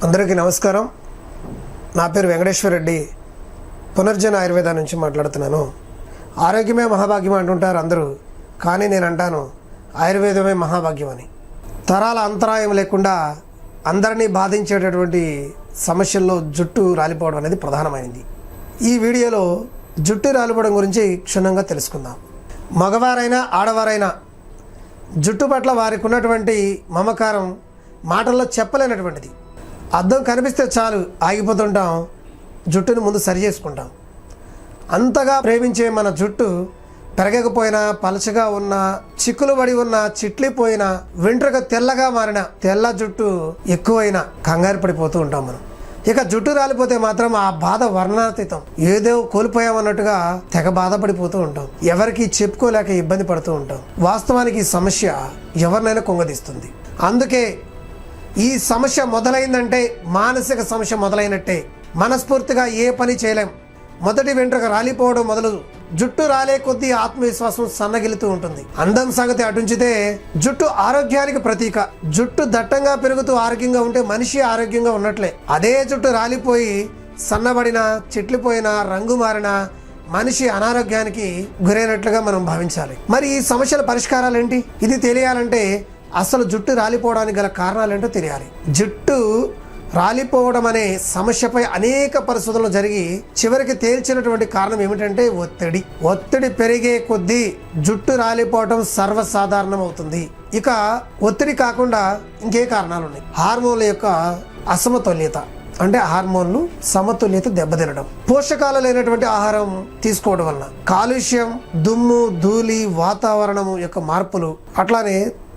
అందరికీ నమస్కారం. నా పేరు వెంకటేశ్వర రెడ్డి, పునర్జన ఆయుర్వేద నుంచి మాట్లాడుతున్నాను. ఆరోగ్యమే మహాభాగ్యం అంటుంటారు అందరూ, కానీ నేను అంటాను ఆయుర్వేదమే మహాభాగ్యం అని. తరాల అంతరాయం లేకుండా అందరినీ బాధించేటటువంటి సమస్యల్లో జుట్టు రాలిపోవడం అనేది ప్రధానమైనది. ఈ వీడియోలో జుట్టు రాలిపోవడం గురించి క్షుణ్ణంగా తెలుసుకుందాం. మగవారైనా ఆడవారైనా జుట్టు పట్ల వారికి ఉన్నటువంటి మమకారం మాటల్లో చెప్పలేనటువంటిది. అద్దం కనిపిస్తే చాలు ఆగిపోతుంటాం, జుట్టుని ముందు సరి చేసుకుంటాం. అంతగా ప్రేమించే మన జుట్టు పెరగకపోయినా, పలచగా ఉన్న, చిక్కులు పడి ఉన్న, చిట్లిపోయిన, వెంట్రుక తెల్లగా మారిన, తెల్ల జుట్టు ఎక్కువైనా కంగారు పడిపోతూ ఉంటాం మనం. ఇక జుట్టు రాలిపోతే మాత్రం ఆ బాధ వర్ణాతీతం. ఏదో కోల్పోయామన్నట్టుగా తెగ బాధపడిపోతూ ఉంటాం. ఎవరికి చెప్పుకోలేక ఇబ్బంది పడుతూ ఉంటాం. వాస్తవానికి ఈ సమస్య ఎవరినైనా కుంగదీస్తుంది. అందుకే ఈ సమస్య మొదలైందంటే మానసిక సమస్య మొదలైనట్టే. మనస్ఫూర్తిగా ఏ పని చేయలేం. మొదటి వెంట్రుక రాలిపోవడం మొదలు, జుట్టు రాలే కొద్దీ ఆత్మవిశ్వాసం సన్నగిలుతూ ఉంటుంది. అందం సంగతి అటుంచితే జుట్టు ఆరోగ్యానికి ప్రతీక. జుట్టు దట్టంగా పెరుగుతూ ఆరోగ్యంగా ఉంటే మనిషి ఆరోగ్యంగా ఉన్నట్లే. అదే జుట్టు రాలిపోయి సన్నబడిన, చిట్లిపోయిన, రంగు మారిన మనిషి అనారోగ్యానికి గురైనట్లుగా మనం భావించాలి. మరి ఈ సమస్యల పరిష్కారాలు ఏంటి? ఇది తెలియాలంటే అసలు జుట్టు రాలిపోవడానికి గల కారణాలు ఏంటో తెలియాలి. జుట్టు రాలిపోవడం అనే సమస్యపై అనేక పరిశోధనలు జరిగి చివరికి తేల్చినటువంటి కారణం ఏమిటంటే ఒత్తిడి పెరిగే కొద్దీ జుట్టు రాలిపోవడం సర్వసాధారణం అవుతుంది. ఇక ఒత్తిడి కాకుండా ఇంకే కారణాలు ఉన్నాయి. హార్మోన్ల యొక్క అసమతుల్యత, అంటే హార్మోన్లు సమతుల్యత దెబ్బతినడం, పోషకాలు లేనటువంటి ఆహారం తీసుకోవడం వలన, కాలుష్యం, దుమ్ము, ధూళి, వాతావరణం యొక్క మార్పులు, అట్లానే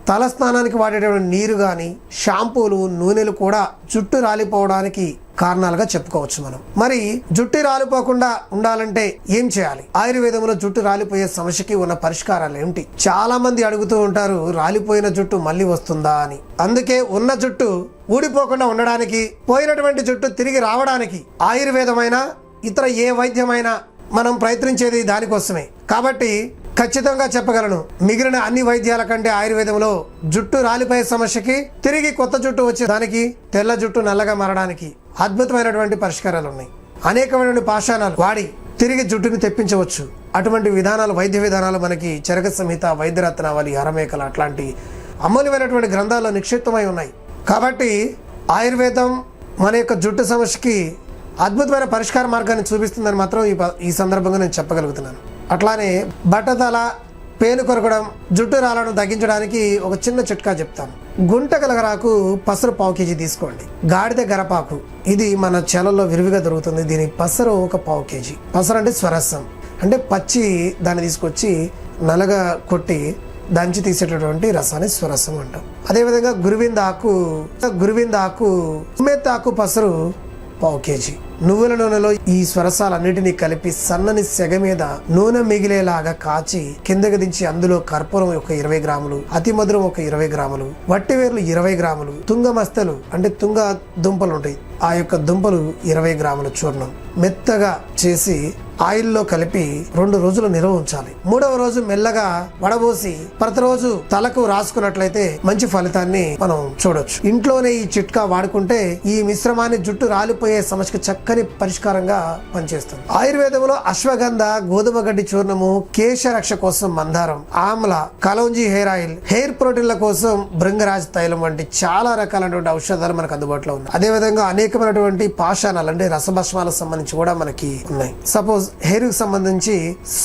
తలస్నానానికి వాడేటువంటి నీరు కానీ, షాంపూలు, నూనెలు కూడా జుట్టు రాలిపోవడానికి కారణాలుగా చెప్పుకోవచ్చు మనం. మరి జుట్టు రాలిపోకుండా ఉండాలంటే ఏం చేయాలి? ఆయుర్వేదంలో జుట్టు రాలిపోయే సమస్యకి ఉన్న పరిష్కారాలు ఏమిటి? చాలా మంది అడుగుతూ ఉంటారు, రాలిపోయిన జుట్టు మళ్ళీ వస్తుందా అని. అందుకే ఉన్న జుట్టు ఊడిపోకుండా ఉండడానికి, పోయినటువంటి జుట్టు తిరిగి రావడానికి ఆయుర్వేదమైన ఇతర ఏ వైద్యమైనా మనం ప్రయత్నించేది దానికోసమే. కాబట్టి ఖచ్చితంగా చెప్పగలను, మిగిలిన అన్ని వైద్యాల కంటే ఆయుర్వేదంలో జుట్టు రాలిపోయే సమస్యకి, తిరిగి కొత్త జుట్టు వచ్చే దానికి, తెల్ల జుట్టు నల్లగా మారడానికి అద్భుతమైనటువంటి పరిష్కారాలు ఉన్నాయి. అనేకమైనటువంటి పాషాణాలు వాడి తిరిగి జుట్టుని తెప్పించవచ్చు. అటువంటి విధానాలు, వైద్య విధానాలు మనకి చరక సంహిత, వైద్యరత్నావళి, హరమేకల అట్లాంటి అమూల్యమైనటువంటి గ్రంథాల్లో నిక్షిప్తమై ఉన్నాయి. కాబట్టి ఆయుర్వేదం మన యొక్క జుట్టు సమస్యకి అద్భుతమైన పరిష్కార మార్గాన్ని చూపిస్తుందని మాత్రం ఈ సందర్భంగా నేను చెప్పగలుగుతున్నాను. అట్లానే బట్టతల, పేను కొరకడం, జుట్టు రాలడం తగ్గించడానికి ఒక చిన్న చిట్కా చెప్తాను. గుంటగలగరాకు పసరు 1/4 kg తీసుకోండి. గాడిద గరపాకు, ఇది మన చేలల్లో విరివిగా దొరుకుతుంది. దీని పసరు ఒక 1/4 kg. పసరు అంటే స్వరసం, అంటే పచ్చి దాన్ని తీసుకొచ్చి నలగా కొట్టి దంచి తీసేటటువంటి రసాన్ని స్వరసం అంటాం. అదేవిధంగా గురువిందాకు, ఉమ్మెత్తాకు పసరు 1/4 kg. నువ్వుల నూనెలో ఈ స్వరసాలన్నిటినీ కలిపి సన్నని సెగ మీద నూనె మిగిలేలాగా కాచి కిందకి దించి అందులో కర్పూరం ఒక 20 గ్రాములు, అతి మధురం ఒక 20 గ్రాములు, వట్టివేర్లు 20 గ్రాములు, తుంగ మస్తలు అంటే తుంగ దుంపలు ఉంటాయి, ఆ యొక్క దుంపలు 20 గ్రాముల చూర్ణం మెత్తగా చేసి ఆయిల్లో కలిపి 2 రోజులు నిల్వ ఉంచాలి. 3వ రోజు మెల్లగా వడబోసి ప్రతిరోజు తలకు రాసుకున్నట్లయితే మంచి ఫలితాన్ని మనం చూడొచ్చు. ఇంట్లోనే ఈ చిట్కా వాడుకుంటే ఈ మిశ్రమాన్ని జుట్టు రాలిపోయే సమస్యకు చక్కని పరిష్కారంగా పనిచేస్తుంది. ఆయుర్వేదంలో అశ్వగంధ, గోధుమ గడ్డి చూర్ణము, కేశ రక్ష కోసం మందారం, ఆమ్ల, కలౌంజీ హెయిర్ ఆయిల్, హెయిర్ ప్రోటీన్ల కోసం భృంగరాజ్ తైలం వంటి చాలా రకాలైనటువంటి ఔషధాలు మనకు అందుబాటులో ఉన్నాయి. అదేవిధంగా అనేకమైనటువంటి పాషాణాలు అంటే రసభస్మాలకు సంబంధించి కూడా మనకి ఉన్నాయి. సపోజ్ హెయిర్ కి సంబంధించి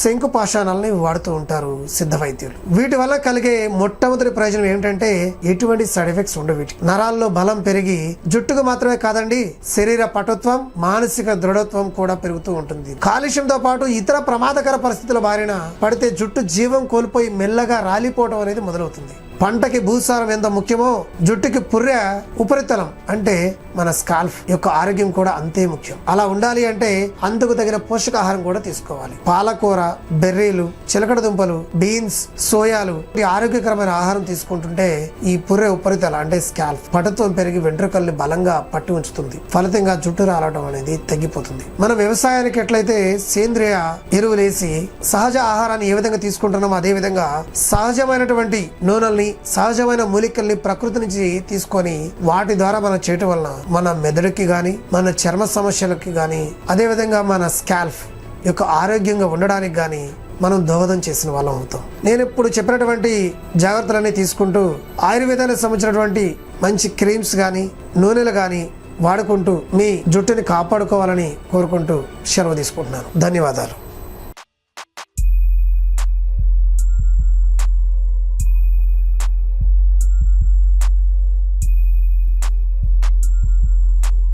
శంకు పాషాణాలని వాడుతూ ఉంటారు సిద్ధ వైద్యులు. వీటి వల్ల కలిగే మొట్టమొదటి ప్రయోజనం ఏమిటంటే ఎటువంటి సైడ్ ఎఫెక్ట్స్ ఉండవు. వీటి నరాల్లో బలం పెరిగి జుట్టుకు మాత్రమే కాదండి, శరీర పటుత్వం, మానసిక దృఢత్వం కూడా పెరుగుతూ ఉంటుంది. కాలుష్యంతో పాటు ఇతర ప్రమాదకర పరిస్థితుల బారిన పడితే జుట్టు జీవం కోల్పోయి మెల్లగా రాలిపోవడం అనేది మొదలవుతుంది. పంటకి భూసారం ఎంత ముఖ్యమో జుట్టుకి పుర్రె ఉపరితలం అంటే మన స్కాల్ఫ్ యొక్క ఆరోగ్యం కూడా అంతే ముఖ్యం. అలా ఉండాలి అంటే అందుకు తగిన పోషకాహారం కూడా తీసుకోవాలి. పాలకూర, బెర్రీలు, చిలకడ దుంపలు, బీన్స్, సోయాలు ఈ ఆరోగ్యకరమైన ఆహారం తీసుకుంటుంటే ఈ పుర్రె ఉపరితల అంటే స్కాల్ఫ్ పటుత్వం పెరిగి వెంట్రుకల్ని బలంగా పట్టి ఉంచుతుంది. ఫలితంగా జుట్టు రాలడం అనేది తగ్గిపోతుంది. మన వ్యవసాయానికి ఎట్లయితే సేంద్రియ ఎరువులేసి సహజ ఆహారాన్ని ఏ విధంగా తీసుకుంటున్నామో అదే విధంగా సహజమైనటువంటి నూనెల్ని, సహజమైన మూలికల్ని ప్రకృతి నుంచి తీసుకొని వాటి ద్వారా మనం చేయటం వలన మన మెదడుకి కానీ మన చర్మ సమస్యలకి కానీ అదేవిధంగా మన స్కాల్ఫ్ యొక్క ఆరోగ్యంగా ఉండడానికి కానీ మనం దోహదం చేసిన వాళ్ళం అవుతాం. నేను ఇప్పుడు చెప్పినటువంటి జాగ్రత్తలన్నీ తీసుకుంటూ ఆయుర్వేదానికి సంబంధించినటువంటి మంచి క్రీమ్స్ కానీ నూనెలు కానీ వాడుకుంటూ మీ జుట్టుని కాపాడుకోవాలని కోరుకుంటూ సెలవు తీసుకుంటున్నాను. ధన్యవాదాలు.